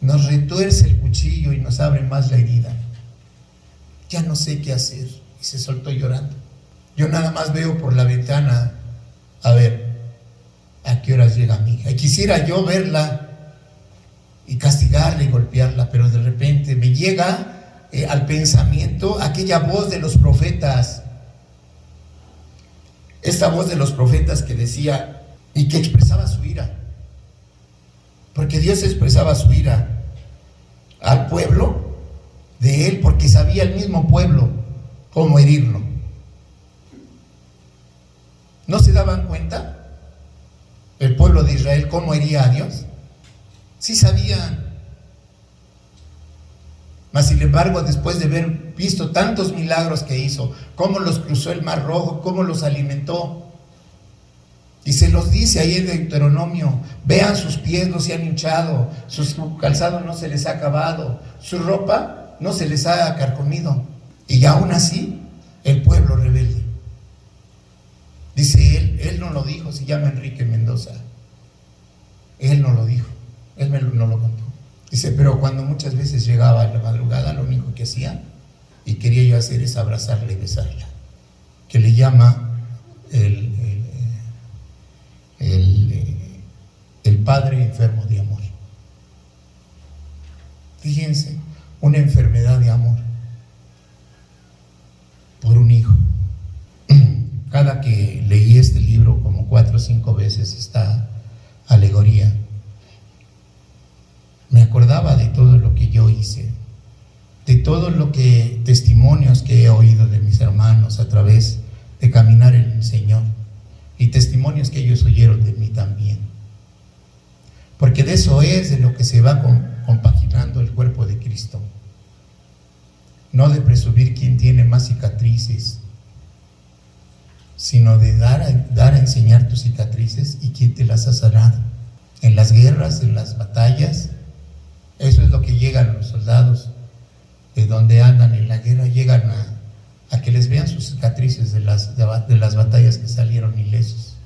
nos retuerce el cuchillo y nos abre más la herida. Ya no sé qué hacer. Y se soltó llorando. Yo nada más veo por la ventana, a ver a qué horas llega mi hija. Y quisiera yo verla y castigarla y golpearla, pero de repente me llega al pensamiento aquella voz de los profetas. Esta voz de los profetas que decía y que expresaba su ira. Porque Dios expresaba su ira al pueblo de él, porque sabía el mismo pueblo cómo herirlo. ¿No se daban cuenta el pueblo de Israel cómo hería a Dios? Sí sabían. Mas sin embargo, después de haber visto tantos milagros que hizo, cómo los cruzó el Mar Rojo, cómo los alimentó, y se los dice ahí en Deuteronomio: vean, sus pies no se han hinchado, su calzado no se les ha acabado, su ropa no se les ha carcomido. Y aún así, el pueblo rebelde. Dice él no lo dijo, se llama Enrique Mendoza. Él no lo dijo, él no lo contó. Dice, pero cuando muchas veces llegaba a la madrugada, lo único que hacía y quería yo hacer es abrazarla y besarla, que le llama el padre enfermo de amor. Fíjense, una enfermedad de amor por un hijo. Cada que leí este libro, como 4 o 5 veces, esta alegoría, me acordaba de todo lo que yo hice, de todo lo que testimonios que he oído de mis hermanos a través de caminar en el Señor, y testimonios que ellos oyeron de mí también, porque de eso es de lo que se va compaginando el cuerpo de Cristo, no de presumir quién tiene más cicatrices, sino de dar a enseñar tus cicatrices y quién te las ha sanado. En las guerras, en las batallas, eso es lo que llegan los soldados de donde andan en la guerra, llegan a que les vean sus cicatrices de las batallas que salieron ilesos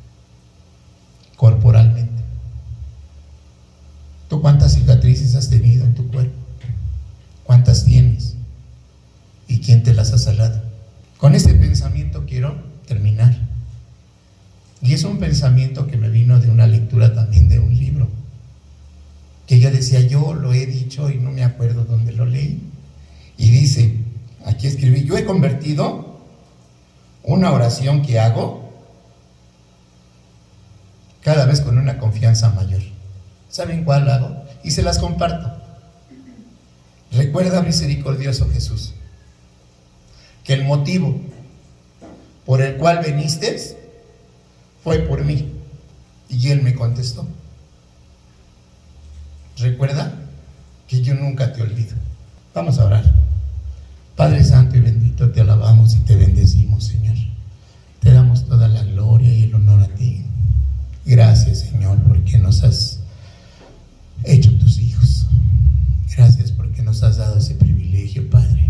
corporalmente. ¿Tú cuántas cicatrices has tenido en tu cuerpo? ¿Cuántas tienes? ¿Y quién te las ha sanado? Con este pensamiento quiero terminar. Y es un pensamiento que me vino de una lectura también de un libro, que yo decía, yo lo he dicho y no me acuerdo dónde lo leí. Y dice, aquí escribí, yo he convertido una oración que hago cada vez con una confianza mayor. ¿Saben cuál hago? Y se las comparto. Recuerda, misericordioso Jesús, que el motivo por el cual viniste fue por mí. Y él me contestó. Recuerda que yo nunca te olvido. Vamos a orar. Padre Santo y bendito, te alabamos y te bendecimos, Señor. Te damos toda la gloria y el honor a ti. Gracias, Señor, porque nos has hecho tus hijos. Gracias porque nos has dado ese privilegio, Padre.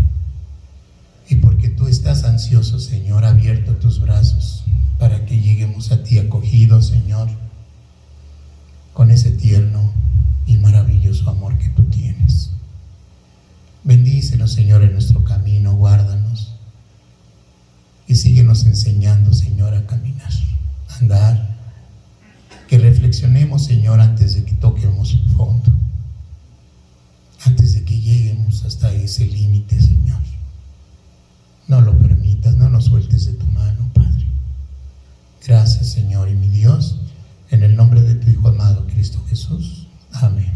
Y porque tú estás ansioso, Señor, abierto tus brazos para que lleguemos a ti acogidos, Señor, con ese tierno y maravilloso amor que tú tienes. Bendícenos, Señor, en nuestro camino, guárdanos y síguenos enseñando, Señor, a caminar, a andar. Que reflexionemos, Señor, antes de que toquemos el fondo, antes de que lleguemos hasta ese límite, Señor. No lo permitas, no nos sueltes de tu mano, Padre. Gracias, Señor y mi Dios, en el nombre de tu Hijo amado, Cristo Jesús. Amén.